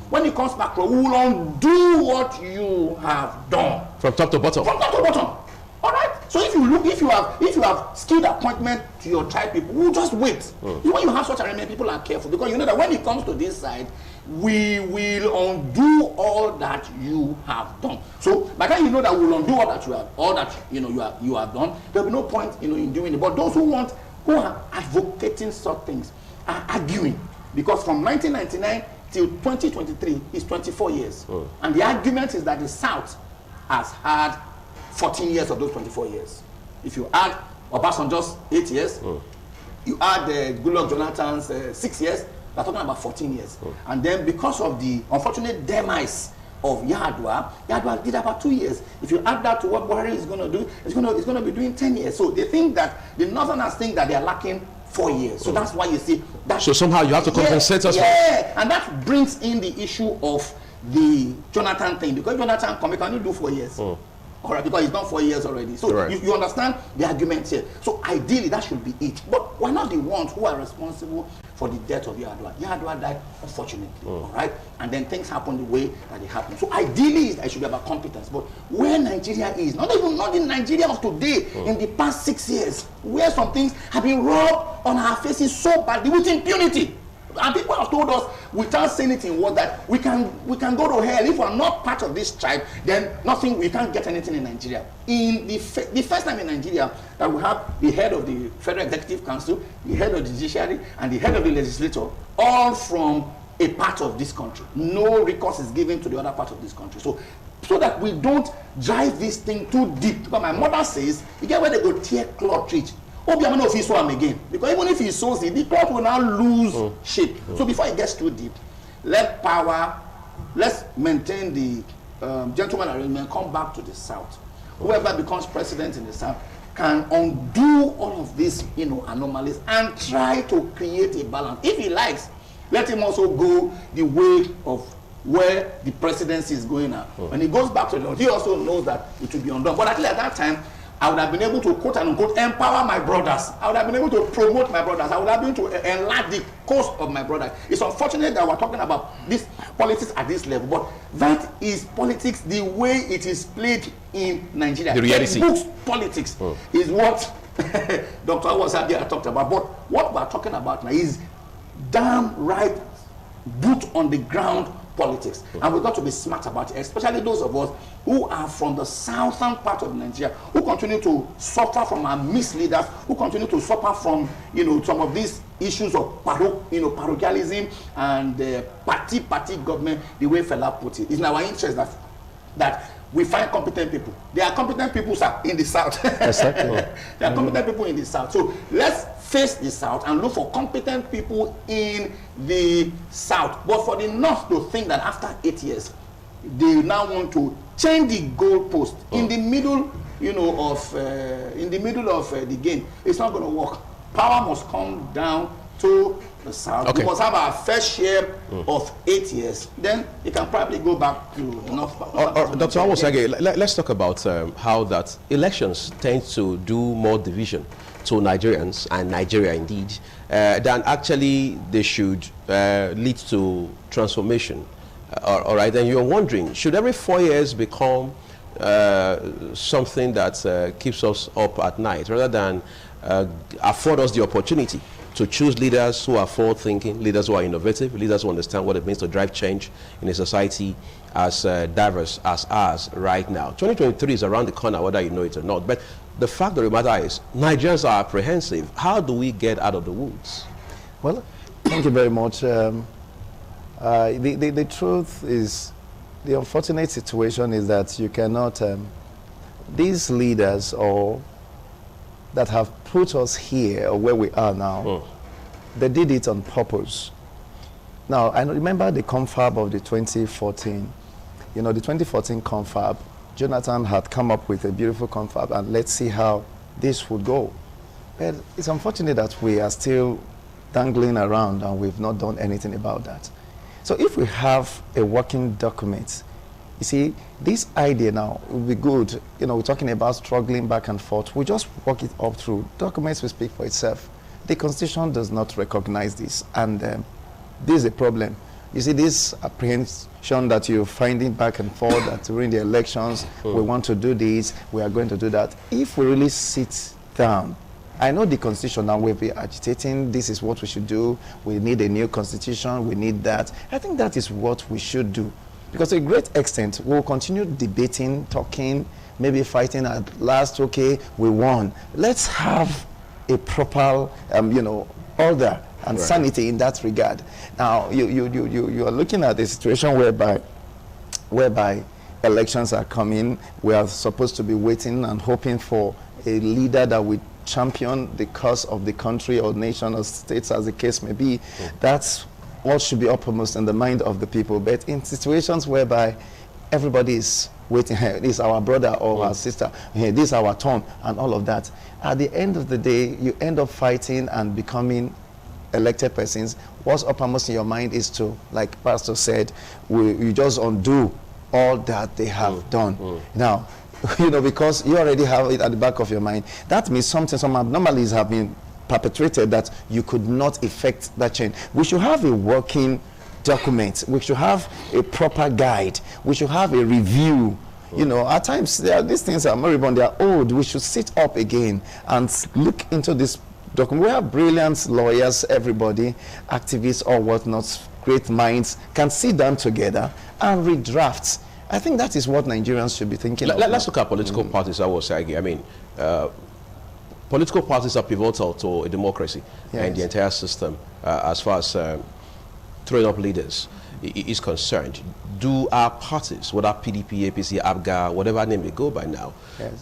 when it comes back, we will undo what you have done. From top to bottom. From top to bottom. All right. So if you have skilled appointment to your tribe people, we'll just wait. When you have such arrangement, people are careful, because you know that when it comes to this side, we will undo all that you have done. So by the time you know that we will undo all that you have done, there will be no point in doing it. But those who are advocating such things are arguing, because from 1999 till 2023 is 24 years. And the argument is that the South has had 14 years of those 24 years. If you add Obasanjo's 8 years, you add Goodluck Jonathan's 6 years, we're talking about 14 years. And then because of the unfortunate demise of Yar'Adua did about 2 years. If you add that to what Buhari is going to do, it's going to be doing 10 years. So they think that the Northerners think that they are lacking 4 years. So that's why you see that. So somehow you have to compensate us. Yeah, and that brings in the issue of the Jonathan thing, because Jonathan can only do 4 years. All right, because he's done 4 years already. So you understand the argument here. So ideally that should be it. But we're not the ones who are responsible for the death of Yar'Adua. Yar'Adua died unfortunately. All right, and then things happened the way that they happened. So ideally it should be about competence. But where Nigeria is, not in Nigeria of today, in the past 6 years, where some things have been rubbed on our faces so badly with impunity. And people have told us without saying anything was that we can go to hell if we're not part of this tribe. Then we can't get anything in Nigeria. In the first time in Nigeria that we have the head of the Federal Executive Council, the head of the judiciary, and the head of the legislature, all from a part of this country. No recourse is given to the other part of this country. So that we don't drive this thing too deep. Because my mother says, you get where they go tear cloth treat. Obiama if he saw him again, because even if he sows it, the cloth will now lose shape. So before it gets too deep, let's maintain the gentleman arrangement, come back to the South. Whoever becomes president in the South can undo all of these anomalies and try to create a balance. If he likes, let him also go the way of where the presidency is going now. When he goes back to the North, he also knows that it will be undone. But at least at that time, I would have been able to quote and unquote empower my brothers. I would have been able to promote my brothers. I would have been able to enlarge the cause of my brothers. It's unfortunate that we're talking about this politics at this level, but that is politics the way it is played in Nigeria. The reality. Books politics is what Dr. Awasadia talked about. But what we're talking about now is damn right boot on the ground politics, and we've got to be smart about it, especially those of us who are from the southern part of Nigeria, who continue to suffer from our misleaders, who continue to suffer from some of these issues of parochialism and party government. The way Fela put it, it's in our interest that we find competent people. There are competent people in the South. Exactly. There are competent people in the South. So let's face the South and look for competent people in the South. But for the North to think that after 8 years, they now want to change the goalpost in the middle, of the game, it's not going to work. Power must come down to the South. Okay. We must have our fair share of 8 years. Then it can probably go back to the North. Dr. Awosage, let's talk about how that elections tend to do more division to Nigerians, and Nigeria indeed, than actually they should lead to transformation. All right, and you're wondering, should every 4 years become something that keeps us up at night, rather than afford us the opportunity to choose leaders who are forward-thinking, leaders who are innovative, leaders who understand what it means to drive change in a society as diverse as ours right now. 2023 is around the corner, whether you know it or not. But the fact of the matter is, Nigerians are apprehensive. How do we get out of the woods? Well, thank you very much. The truth is, the unfortunate situation is that you cannot, these leaders that have put us here or where we are now, they did it on purpose. Now, I remember the confab of the 2014. The 2014 confab, Jonathan had come up with a beautiful confab, and let's see how this would go. But it's unfortunate that we are still dangling around and we've not done anything about that. So if we have a working document, you see, this idea now will be good. We're talking about struggling back and forth. We just work it up through. Documents will speak for itself. The Constitution does not recognize this, and this is a problem. You see, this apprehension that you're finding back and forth, that during the elections, we want to do this, we are going to do that. If we really sit down I know the constitution now, we'll be agitating, this is what we should do, we need a new constitution, we need that. I think that is what we should do. Because to a great extent, we'll continue debating, talking, maybe fighting at last, okay, we won. Let's have a proper, order and sanity in that regard. Now, you are looking at a situation whereby elections are coming. We are supposed to be waiting and hoping for a leader that will champion the cause of the country or nation or states, as the case may be. That's what should be uppermost in the mind of the people. But in situations whereby everybody is waiting, hey, this is our brother or our sister, hey, this is our turn, and all of that, at the end of the day, you end up fighting and becoming elected persons. What's uppermost in your mind is to, like Pastor said, you just undo all that they have done. Now, because you already have it at the back of your mind, that means some abnormalities have been perpetrated that you could not effect that change. We should have a working document. We should have a proper guide. We should have a review. At times these things are moribund, they are old. We should sit up again and look into this document. We have brilliant lawyers, everybody, activists or whatnot, great minds can sit down together and redraft. I think that is what Nigerians should be thinking of. Let's look at political parties, I will say. I mean, political parties are pivotal to a democracy and the entire system as far as throwing up leaders is concerned. Do our parties, whether PDP, APC, ABGA, whatever name they go by now,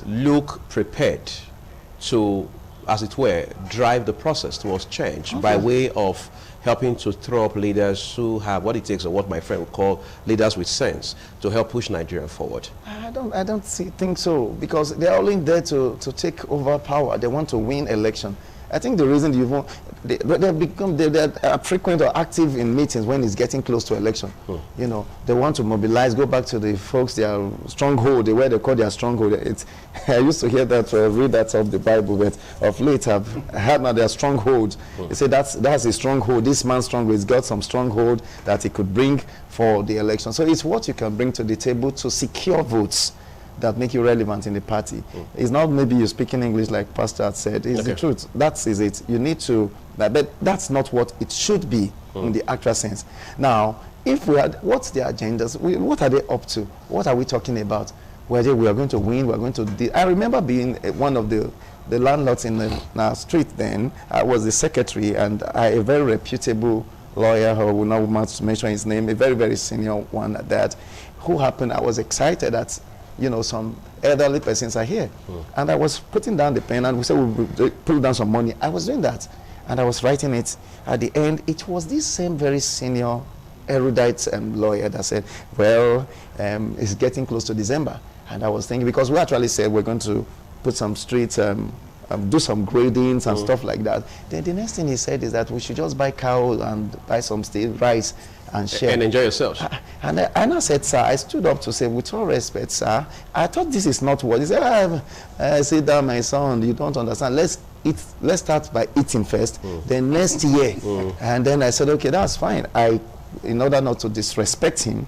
look prepared to, as it were, drive the process towards change by way of helping to throw up leaders who have what it takes, or what my friend would call leaders with sense, to help push Nigeria forward? I don't think so, because they are only there to take over power. They want to win election. I think the reason they are frequent or active in meetings when it's getting close to election. They want to mobilize, go back to the folks, their stronghold, where they call their stronghold. I used to hear that, read that of the Bible, but of late I've heard now their stronghold. They say that's a stronghold. This man's stronghold, he's got some stronghold that he could bring for the election. So it's what you can bring to the table to secure votes that make you relevant in the party. It's not maybe you speaking English like Pastor had said. It's the truth. That is it. You need to, but that's not what it should be in the actual sense. Now, if we had, what's their agendas? What are they up to? What are we talking about? Whether we are going to win, we are going to... I remember being one of the landlords in our street then. I was the secretary, and a very reputable lawyer, who will not mention his name, a very, very senior one at that, who happened, I was excited that some elderly persons are here. And I was putting down the pen, and we said we'll put down some money. I was doing that, and I was writing it. At the end, it was this same very senior, erudite lawyer that said, well, it's getting close to December. And I was thinking, because we actually said we're going to put some streets, do some gradings and stuff like that. Then the next thing he said is that we should just buy cows and buy some rice and share. And enjoy yourselves. And I said, sir, I stood up to say, with all respect, sir, I thought this is not what. He said, sit down, my son, you don't understand. Let's start by eating first, then next year. And then I said, okay, that's fine. In order not to disrespect him,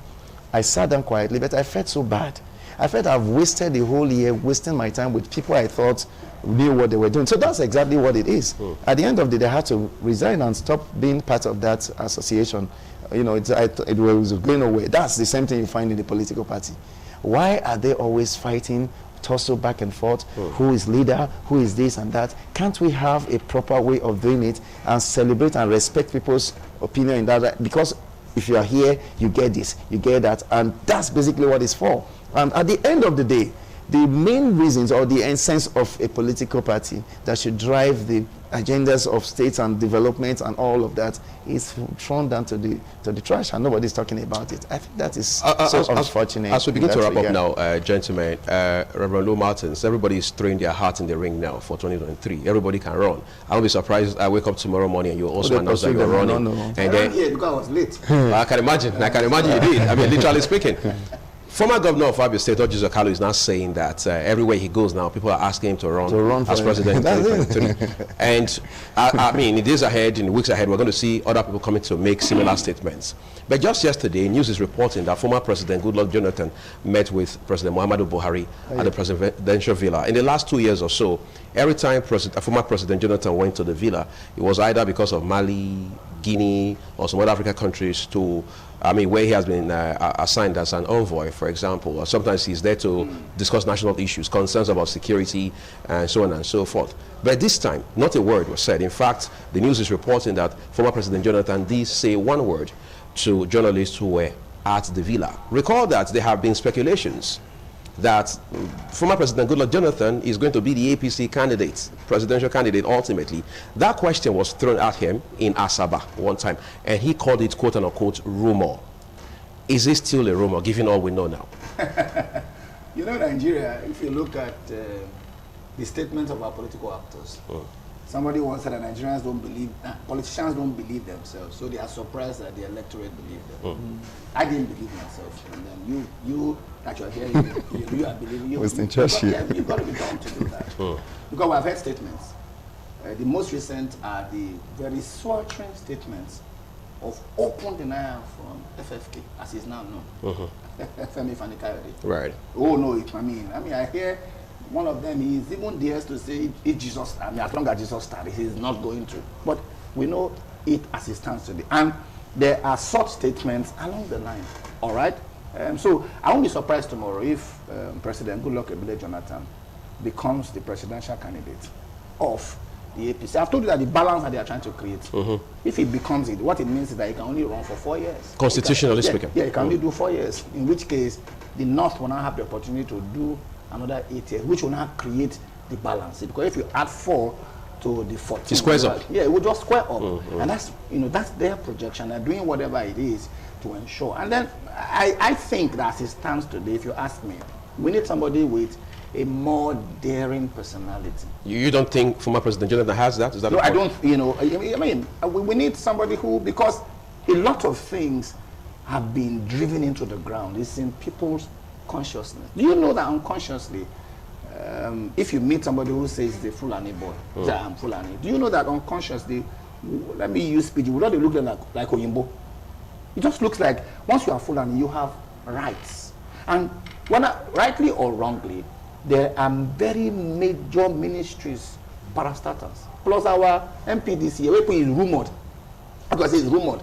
I sat down quietly, but I felt so bad. I felt I've wasted the whole year, wasting my time with people I thought knew what they were doing. So that's exactly what it is. At the end of the day, I had to resign and stop being part of that association. It was going away. That's the same thing you find in the political party. Why are they always fighting, tussle back and forth? Who is leader? Who is this and that? Can't we have a proper way of doing it and celebrate and respect people's opinion in that? Because if you are here, you get this, you get that, and that's basically what it's for. And at the end of the day, the main reasons or the essence of a political party that should drive the agendas of states and development and all of that is thrown down to the trash, and nobody's talking about it. I think that is so unfortunate. As we begin to wrap up now, gentlemen, Reverend Lou Martins, everybody is throwing their heart in the ring now for 2023. Everybody can run. I'll be surprised I wake up tomorrow morning and you also announce that you're running. No. And then, because I was late. I can imagine you did. I mean, literally speaking. Former governor of Abia State, Orji Kalu, is now saying that everywhere he goes now, people are asking him to run as president in 2023. And I mean, in days ahead, in the weeks ahead, we're going to see other people coming to make similar statements. But just yesterday, news is reporting that former President Goodluck Jonathan met with President Muhammadu Buhari at the presidential villa. In the last 2 years or so, every time former President Jonathan went to the villa, it was either because of Mali, Guinea, or some other African countries to, I mean, where he has been assigned as an envoy, for example, or sometimes he's there to discuss national issues, concerns about security, and so on and so forth. But this time, not a word was said. In fact, the news is reporting that former President Jonathan did say one word to journalists who were at the villa. Recall that there have been speculations that former President Goodluck Jonathan is going to be the APC candidate, presidential candidate ultimately. That question was thrown at him in Asaba one time, and he called it quote unquote rumor. Is it still a rumor, given all we know now? You know, Nigeria, if you look at the statements of our political actors, somebody once said that Nigerians don't believe, politicians don't believe themselves, so they are surprised that the electorate believe them. I didn't believe myself, and then you that you are here, you are believing. You've got to be bound to do that. Because I've heard statements. The most recent are the very sweltering statements of open denial from FFK, as is now known. Femi Fani-Kayode. Right. Oh no, I mean, I hear one of them is even dares to say if Jesus, I mean, as long as Jesus started, he's not going to. But we know it as it stands today. And there are such statements along the line. All right? So I won't be surprised tomorrow if President Goodluck Jonathan becomes the presidential candidate of the APC. I've told you that the balance that they are trying to create, if he becomes it, what it means is that he can only run for 4 years. Constitutionally speaking. Yeah, he can only do 4 years, in which case the North will now have the opportunity to do another 8 years, which will now create the balance. Because if you add 4 to the 14, it squares up. Yeah, it will just square up, and that's that's their projection. They're doing whatever it is to ensure. And then I think that as it stands today, if you ask me, we need somebody with a more daring personality. You don't think former President Jonathan has that? Is that no, I don't. You know, I mean, we need somebody who, because a lot of things have been driven into the ground. It's in people's consciousness. Do you know that unconsciously, if you meet somebody who says the Fulani boy, say I'm Fulani, do you know that unconsciously, let me use speech, would not look like Oyinbo? It just looks like once you are Fulani, you have rights. And whether rightly or wrongly, there are very major ministries, parastatals. Plus our MPDC, is rumored, because it's rumored,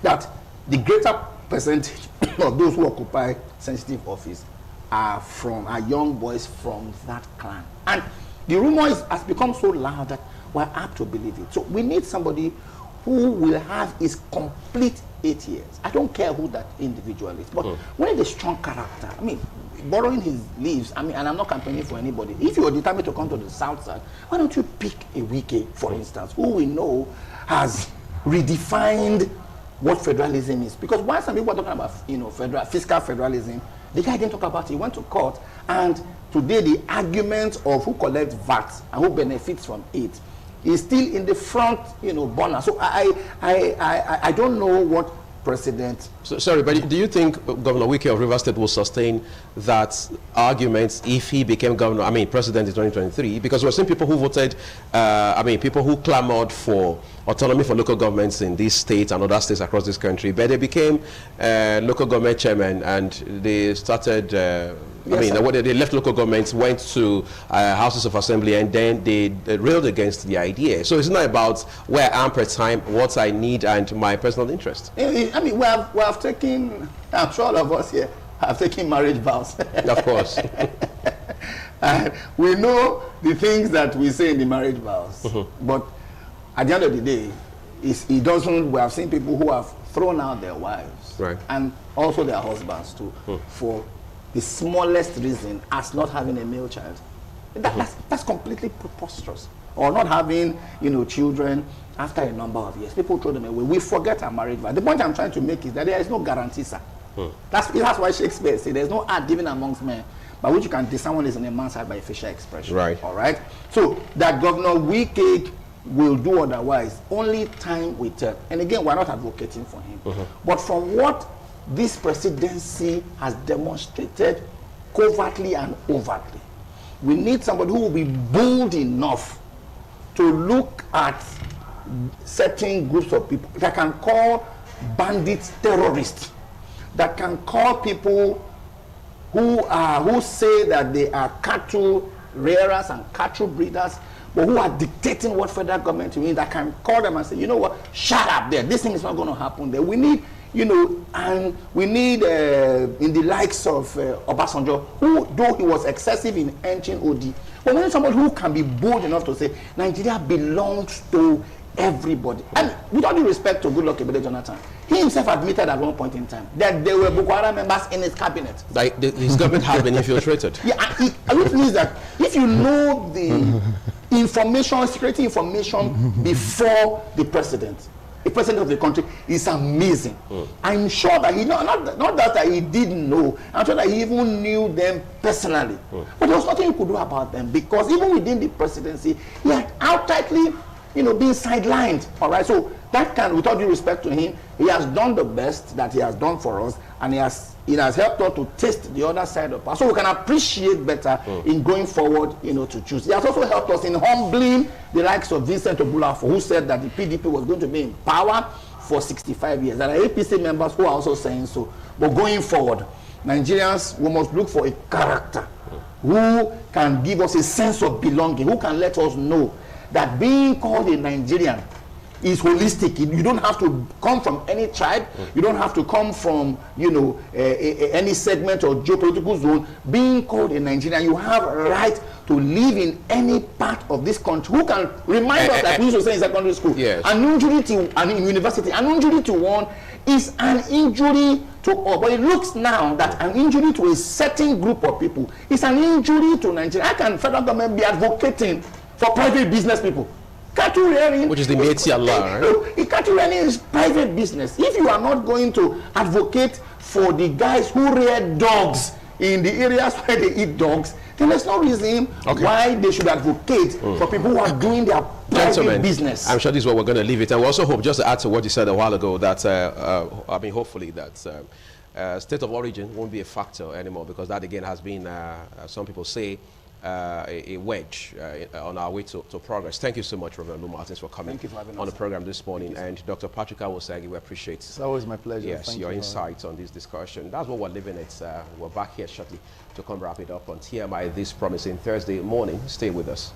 that the greater percentage of those who occupy sensitive office are young boys from that clan. And the rumor has become so loud that we're apt to believe it. So we need somebody who will have his complete 8 years. I don't care who that individual is, but we need a strong character. I mean, borrowing his leaves, I mean, and I'm not campaigning for anybody. If you are determined to come to the South Side, why don't you pick a Wike, for instance, who we know has redefined what federalism is? Because while some people are talking about, fiscal federalism, the guy didn't talk about it. He went to court, and today the argument of who collects VAT and who benefits from it is still in the front, burner. So I don't know what President. So, sorry, but do you think Governor Wike of Rivers State will sustain that argument if he became president in 2023? Because we're seeing people who voted, people who clamored for autonomy for local governments in this state and other states across this country, but they became local government chairmen and they started, they left local governments, went to houses of assembly, and then they railed against the idea. So it's not about where I am per time, what I need, and my personal interest. I mean, we have taken, I'm sure all of us here have taken marriage vows. Of course. And we know the things that we say in the marriage vows. But at the end of the day, we have seen people who have thrown out their wives, right, and also their husbands too, for the smallest reason as not having a male child. That's completely preposterous. Or not having, children after a number of years. People throw them away. We forget our marriage vow. The point I'm trying to make is that there is no guarantee, sir. That's why Shakespeare said there's no art given amongst men by which you can discern someone is in a man's heart by a facial expression. Right. All right. So that Governor Wike will do otherwise, only time will tell. And again, we're not advocating for him. But from what this presidency has demonstrated covertly and overtly. We need somebody who will be bold enough to look at certain groups of people that can call bandits terrorists, that can call people who say that they are cattle rearers and cattle breeders, but who are dictating what federal government means, that can call them and say, you know what, shut up there, this thing is not going to happen there. We need, you know, and we need in the likes of Obasanjo, who, though he was excessive in entering OD, but we need somebody who can be bold enough to say, Nigeria belongs to everybody. And with all due respect to Goodluck Ebele Jonathan, he himself admitted at one point in time that there were Boko Haram members in his cabinet. Like his government has been infiltrated. Yeah, which means that if you know the information, security information before the president of the country is amazing. I'm sure that he not that he didn't know, I'm sure that he even knew them personally. But there was nothing he could do about them, because even within the presidency, he had outrightly, you know, being sidelined. All right, so that can, with all due respect to him, he has done the best that he has done for us, and it has helped us to taste the other side of us, so we can appreciate better in going forward, you know, to choose. He has also helped us in humbling the likes of Vincent Ogbulafo, who said that the PDP was going to be in power for 65 years. There are APC members who are also saying so. But going forward, Nigerians, we must look for a character who can give us a sense of belonging, who can let us know that being called a Nigerian is holistic. You don't have to come from any tribe. You don't have to come from, you know, any segment or geopolitical zone. Being called a Nigerian, you have a right to live in any part of this country. Who can remind us, like we used to say in secondary school, yes, an injury to, and in university, an injury to one is an injury to all. But it looks now that an injury to a certain group of people is an injury to Nigeria. How can federal government be advocating for private business people? Cattle rearing, which is the Métis Allah, right? Cattle rearing is private business. If you are not going to advocate for the guys who rear dogs in the areas where they eat dogs, then there's no reason why they should advocate for people who are doing their private business. I'm sure this is where we're going to leave it. And we also hope, just to add to what you said a while ago, that I mean, hopefully that state of origin won't be a factor anymore, because that again has been, some people say, a wedge on our way to progress. Thank you so much, Reverend Lou Martins, for coming on the program this morning. And Dr. Patrick Awosagi, we appreciate it's always my pleasure. Yes, your insights on this discussion. That's what we're living it. We're back here shortly to come wrap it up on TMI this promising Thursday morning. Stay with us.